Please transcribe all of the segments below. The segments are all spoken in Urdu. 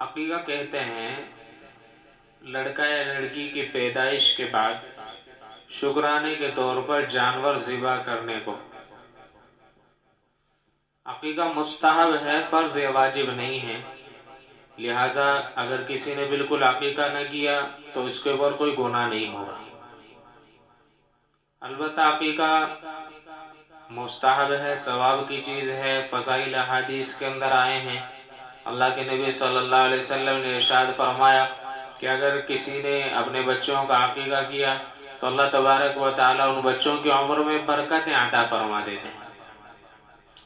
عقیقہ کہتے ہیں لڑکا یا لڑکی کی پیدائش کے بعد شکرانے کے طور پر جانور ذبح کرنے کو۔ عقیقہ مستحب ہے، فرض یا واجب نہیں ہے، لہٰذا اگر کسی نے بالکل عقیقہ نہ کیا تو اس کے اوپر کوئی گناہ نہیں ہوگا۔ البتہ عقیقہ مستحب ہے، ثواب کی چیز ہے، فضائل احادیث کے اندر آئے ہیں۔ اللہ کے نبی صلی اللہ علیہ وسلم نے ارشاد فرمایا کہ اگر کسی نے اپنے بچوں کا عقیقہ کیا تو اللہ تبارک و تعالیٰ ان بچوں کی عمر میں برکتیں عطا فرما دیتے ہیں۔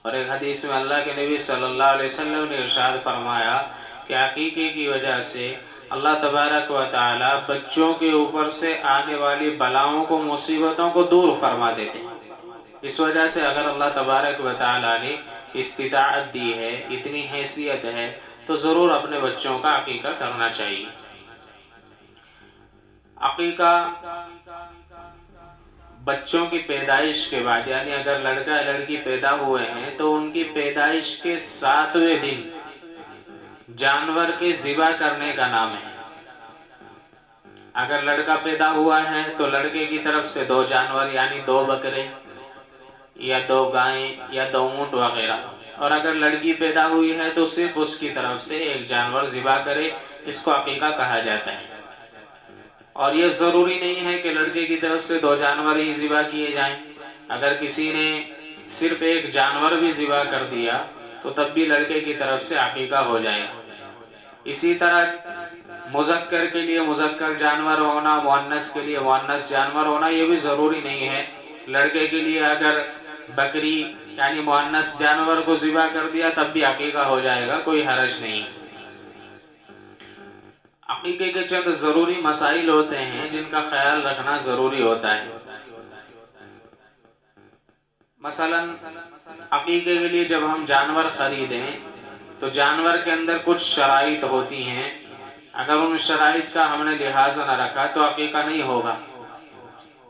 اور ایک حدیث میں اللہ کے نبی صلی اللہ علیہ وسلم نے ارشاد فرمایا کہ عقیقے کی وجہ سے اللہ تبارک و تعالیٰ بچوں کے اوپر سے آنے والی بلاؤں کو، مصیبتوں کو دور فرما دیتے ہیں۔ اس وجہ سے اگر اللہ تبارک و تعالیٰ نے استطاعت دی ہے، اتنی حیثیت ہے، تو ضرور اپنے بچوں کا عقیقہ کرنا چاہیے۔ عقیقہ بچوں کی پیدائش کے بعد، یعنی اگر لڑکا یا لڑکی پیدا ہوئے ہیں تو ان کی پیدائش کے 7ویں دن جانور کے ذبح کرنے کا نام ہے۔ اگر لڑکا پیدا ہوا ہے تو لڑکے کی طرف سے 2 جانور، یعنی 2 بکرے یا 2 گائیں یا 2 اونٹ وغیرہ، اور اگر لڑکی پیدا ہوئی ہے تو صرف اس کی طرف سے 1 جانور ذبح کرے، اس کو عقیقہ کہا جاتا ہے۔ اور یہ ضروری نہیں ہے کہ لڑکے کی طرف سے 2 جانور ہی ذبح کیے جائیں، اگر کسی نے صرف 1 جانور بھی ذبح کر دیا تو تب بھی لڑکے کی طرف سے عقیقہ ہو جائے گا۔ اسی طرح مذکر کے لیے مذکر جانور ہونا، مؤنث کے لیے مؤنث جانور ہونا، یہ بھی ضروری نہیں ہے۔ لڑکے کے لیے اگر بکری یعنی مؤنث جانور کو ذبح کر دیا تب بھی عقیقہ ہو جائے گا، کوئی حرج نہیں۔ عقیقے کے چند ضروری مسائل ہوتے ہیں جن کا خیال رکھنا ضروری ہوتا ہے۔ مثلا عقیقے کے لیے جب ہم جانور خریدیں تو جانور کے اندر کچھ شرائط ہوتی ہیں، اگر ان شرائط کا ہم نے لحاظ نہ رکھا تو عقیقہ نہیں ہوگا۔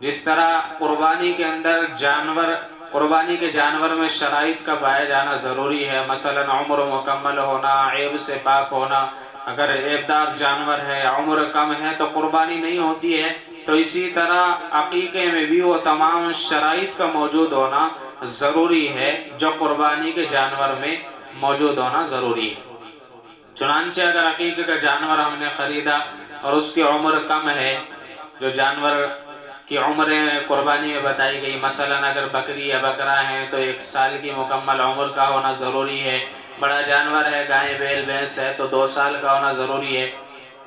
جس طرح قربانی کے اندر قربانی کے جانور میں شرائط کا پایا جانا ضروری ہے، مثلا عمر مکمل ہونا، عیب سے پاک ہونا۔ اگر عیب دار جانور ہے، عمر کم ہے تو قربانی نہیں ہوتی ہے۔ تو اسی طرح عقیقے میں بھی وہ تمام شرائط کا موجود ہونا ضروری ہے جو قربانی کے جانور میں موجود ہونا ضروری ہے۔ چنانچہ اگر عقیقے کا جانور ہم نے خریدا اور اس کی عمر کم ہے، جو جانور کی عمریں قربانی میں بتائی گئی، مثلا اگر بکری یا بکرا ہے تو 1 سال کی مکمل عمر کا ہونا ضروری ہے، بڑا جانور ہے گائے بیل بھینس ہے تو 2 سال کا ہونا ضروری ہے،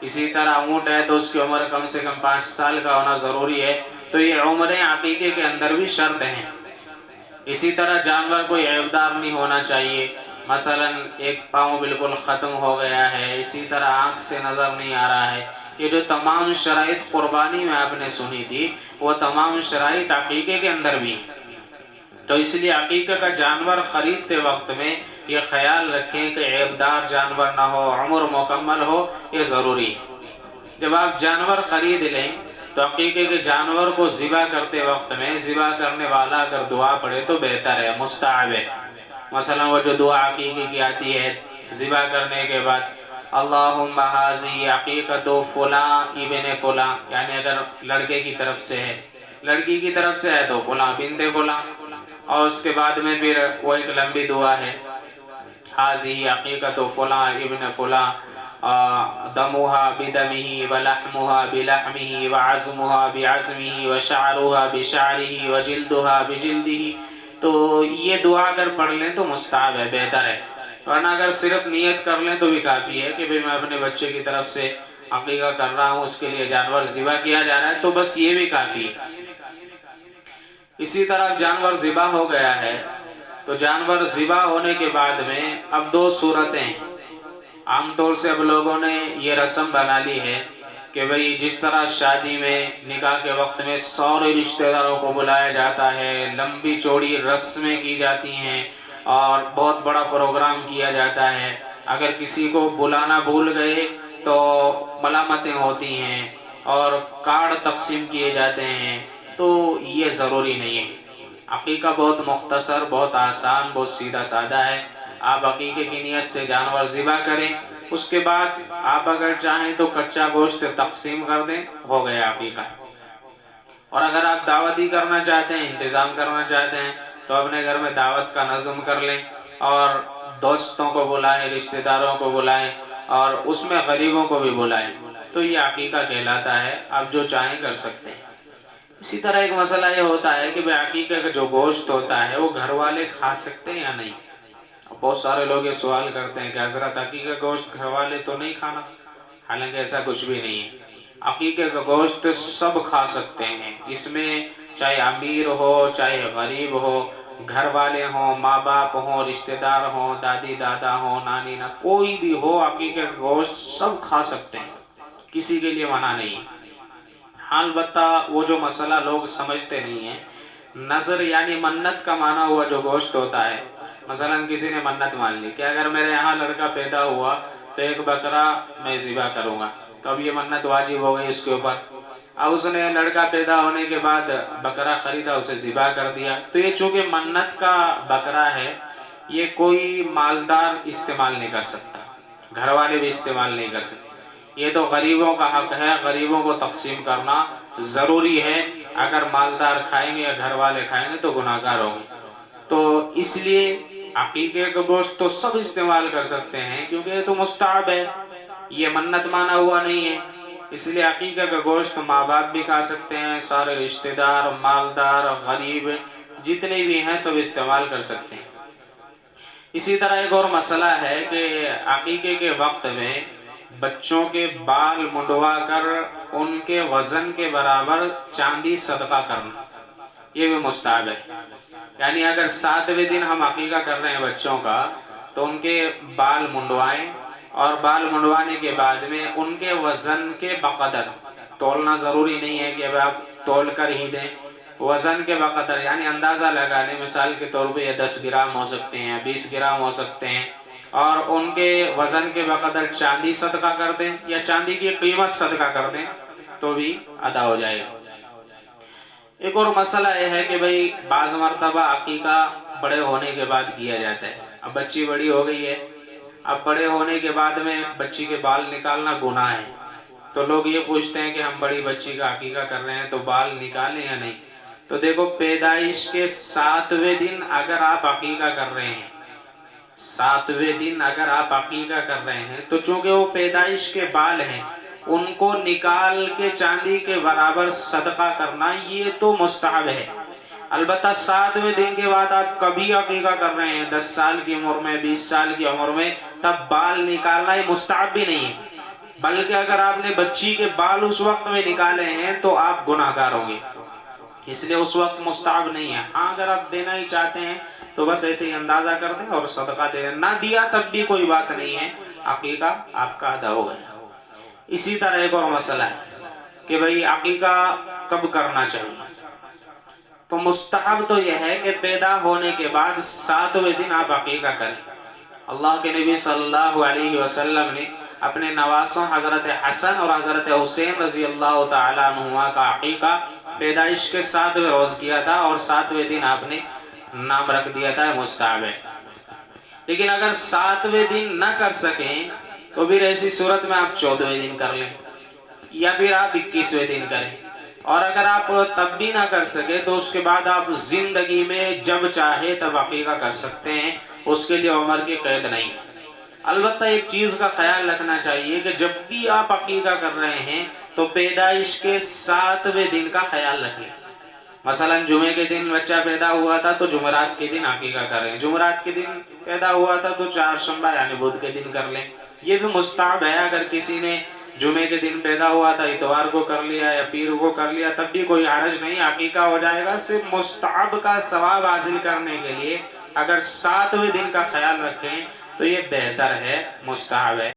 اسی طرح اونٹ ہے تو اس کی عمر کم سے کم 5 سال کا ہونا ضروری ہے۔ تو یہ عمریں عقیقے کے اندر بھی شرط ہیں۔ اسی طرح جانور کوئی عیبدار نہیں ہونا چاہیے، مثلا 1 پاؤں بالکل ختم ہو گیا ہے، اسی طرح آنکھ سے نظر نہیں آ رہا ہے۔ یہ جو تمام شرائط قربانی میں آپ نے سنی تھی وہ تمام شرائط عقیقے کے اندر بھی ہیں۔ تو اس لیے عقیقہ کا جانور خریدتے وقت میں یہ خیال رکھیں کہ عیبدار جانور نہ ہو، عمر مکمل ہو، یہ ضروری ہے۔ جب آپ جانور خرید لیں تو عقیقے کے جانور کو ذبح کرتے وقت میں ذبح کرنے والا اگر دعا پڑھے تو بہتر ہے، مستحب ہے۔ مثلا وہ جو دعا عقیقے کی آتی ہے ذبح کرنے کے بعد، اللہم ھذہ عقیقۃ فلاں ابن فلاں، یعنی اگر لڑکے کی طرف سے ہے، لڑکی کی طرف سے ہے تو فلاں بنت فلاں، اور اس کے بعد میں پھر وہ ایک لمبی دعا ہے، ھذہ عقیقۃ فلاں ابن فلاں، دمها بدمه ولحمها بلحمه وعظمها بعظمه وشعرها بشعره وجلدها بجلده۔ تو یہ دعا اگر پڑھ لیں تو مستحب ہے، بہتر ہے، ورنہ اگر صرف نیت کر لیں تو بھی کافی ہے کہ میں اپنے بچے کی طرف سے عقیقہ کر رہا ہوں، اس کے لیے جانور ذبح کیا جا رہا ہے، تو بس یہ بھی کافی ہے۔ اسی طرح جانور ذبح ہو گیا ہے تو جانور ذبح ہونے کے بعد میں اب 2 صورتیں ہیں۔ عام طور سے اب لوگوں نے یہ رسم بنا لی ہے کہ بھئی جس طرح شادی میں نکاح کے وقت میں سارے رشتہ داروں کو بلایا جاتا ہے، لمبی چوڑی رسمیں کی جاتی ہیں اور بہت بڑا پروگرام کیا جاتا ہے، اگر کسی کو بلانا بھول گئے تو ملامتیں ہوتی ہیں اور کارڈ تقسیم کیے جاتے ہیں، تو یہ ضروری نہیں ہے۔ عقیقہ بہت مختصر، بہت آسان، بہت سیدھا سادہ ہے۔ آپ عقیقے کی نیت سے جانور ذبح کریں، اس کے بعد آپ اگر چاہیں تو کچا گوشت تقسیم کر دیں، ہو گیا عقیقہ۔ اور اگر آپ دعوتی کرنا چاہتے ہیں، انتظام کرنا چاہتے ہیں، تو اپنے گھر میں دعوت کا نظم کر لیں اور دوستوں کو بلائیں، رشتہ داروں کو بلائیں، اور اس میں غریبوں کو بھی بلائیں، تو یہ عقیقہ کہلاتا ہے۔ آپ جو چاہیں کر سکتے ہیں۔ اسی طرح ایک مسئلہ یہ ہوتا ہے کہ عقیقے کا جو گوشت ہوتا ہے وہ گھر والے کھا سکتے ہیں یا نہیں۔ بہت سارے لوگ یہ سوال کرتے ہیں کہ حضرت عقیقے کا گوشت گھر والے تو نہیں کھانا، حالانکہ ایسا کچھ بھی نہیں ہے۔ عقیقے کا گوشت سب کھا سکتے ہیں، اس میں چاہے امیر ہو چاہے غریب ہو، گھر والے ہوں، ماں باپ ہوں، رشتہ دار ہوں، دادی دادا ہوں، نانی نہ، کوئی بھی ہو، عقیقے کا گوشت سب کھا سکتے ہیں، کسی کے لیے منع نہیں ہے۔ ہاں البتہ وہ جو مسئلہ لوگ سمجھتے نہیں ہیں، نظر یعنی منت کا مانا ہوا جو گوشت ہوتا ہے، مثلا کسی نے منت مان لی کہ اگر میرے یہاں لڑکا پیدا ہوا تو ایک بکرا میں ذبح کروں گا، تو اب یہ منت واجب ہو گئی اس کے اوپر۔ اب اس نے لڑکا پیدا ہونے کے بعد بکرا خریدا، اسے ذبح کر دیا، تو یہ چونکہ منت کا بکرا ہے، یہ کوئی مالدار استعمال نہیں کر سکتا، گھر والے بھی استعمال نہیں کر سکتے۔ یہ تو غریبوں کا حق ہے، غریبوں کو تقسیم کرنا ضروری ہے۔ اگر مالدار کھائیں گے یا گھر والے کھائیں گے تو گناہ گار ہوں گے۔ تو اس لیے عقیقے کا گوشت تو سب استعمال کر سکتے ہیں، کیونکہ یہ تو مستحب ہے، یہ منت مانا ہوا نہیں ہے۔ اس لیے عقیقے کا گوشت ماں باپ بھی کھا سکتے ہیں، سارے رشتہ دار، مالدار، غریب جتنے بھی ہیں سب استعمال کر سکتے ہیں۔ اسی طرح ایک اور مسئلہ ہے کہ عقیقے کے وقت میں بچوں کے بال منڈوا کر ان کے وزن کے برابر چاندی صدقہ کرنا، یہ بھی مستحب ہے۔ یعنی اگر 7ویں دن ہم عقیقہ کر رہے ہیں بچوں کا، تو ان کے بال منڈوائیں، اور بال منڈوانے کے بعد میں ان کے وزن کے بقدر، تولنا ضروری نہیں ہے کہ اب آپ تول کر ہی دیں، وزن کے بقدر یعنی اندازہ لگا لیں، مثال کے طور پہ یہ 10 گرام ہو سکتے ہیں، 20 گرام ہو سکتے ہیں، اور ان کے وزن کے بقدر چاندی صدقہ کر دیں یا چاندی کی قیمت صدقہ کر دیں تو بھی ادا ہو جائے گا۔ ایک اور مسئلہ یہ ہے کہ بھئی بعض مرتبہ عقیقہ بڑے ہونے کے بعد کیا جاتا ہے۔ اب بچی بڑی ہو گئی ہے، اب بڑے ہونے کے بعد میں بچی کے بال نکالنا گناہ ہے، تو لوگ یہ پوچھتے ہیں کہ ہم بڑی بچی کا عقیقہ کر رہے ہیں تو بال نکالیں یا نہیں۔ تو دیکھو، پیدائش کے 7ویں دن اگر آپ عقیقہ کر رہے ہیں، 7ویں دن اگر آپ عقیقہ کر رہے ہیں، تو چونکہ وہ پیدائش کے بال ہیں، ان کو نکال کے چاندی کے برابر صدقہ کرنا یہ تو مستحب ہے۔ البتہ 7ویں دن کے بعد آپ کبھی عقیقہ کر رہے ہیں، 10 سال کی عمر میں، 20 سال کی عمر میں، تب بال نکالنا یہ مستحب بھی نہیں ہے، بلکہ اگر آپ نے بچی کے بال اس وقت میں نکالے ہیں تو آپ گناہ گار ہوں گے، اس لیے اس وقت مستحب نہیں ہے۔ ہاں اگر آپ دینا ہی چاہتے ہیں تو بس ایسے ہی اندازہ کر دیں اور صدقہ دے دیں، نہ دیا تب بھی کوئی بات نہیں ہے، عقیقہ آپ کا ادا ہو گیا۔ اسی طرح ایک اور مسئلہ ہے کہ بھئی عقیقہ کب کرنا چاہیے، تو مستحب تو یہ ہے کہ پیدا ہونے کے بعد 7ویں دن آپ عقیقہ کریں۔ اللہ کے نبی صلی اللہ علیہ وسلم نے اپنے نواسوں حضرت حسن اور حضرت حسین رضی اللہ تعالیٰ عنہما کا عقیقہ پیدائش کے 7ویں روز کیا تھا، اور 7ویں دن آپ نے نام رکھ دیا تھا، مستحب ہے۔ لیکن اگر 7ویں دن نہ کر سکیں تو پھر ایسی صورت میں آپ 14ویں دن کر لیں، یا پھر آپ 21ویں دن کریں، اور اگر آپ تب بھی نہ کر سکے تو اس کے بعد آپ زندگی میں جب چاہے تب عقیقہ کر سکتے ہیں، اس کے لیے عمر کی قید نہیں ہے۔ البتہ ایک چیز کا خیال رکھنا چاہیے کہ جب بھی آپ عقیقہ کر رہے ہیں تو پیدائش کے 7ویں دن کا خیال رکھیں۔ مثلا جمعے کے دن بچہ پیدا ہوا تھا تو جمعرات کے دن عقیقہ کریں، جمعرات کے دن پیدا ہوا تھا تو چہارشنبہ یعنی بدھ کے دن کر لیں، یہ بھی مستحب ہے۔ اگر کسی نے جمعے کے دن پیدا ہوا تھا، اتوار کو کر لیا یا پیر کو کر لیا، تب بھی کوئی حرج نہیں، عقیقہ ہو جائے گا۔ صرف مستحب کا ثواب حاصل کرنے کے لیے اگر 7ویں دن کا خیال رکھیں تو یہ بہتر ہے، مستحب ہے۔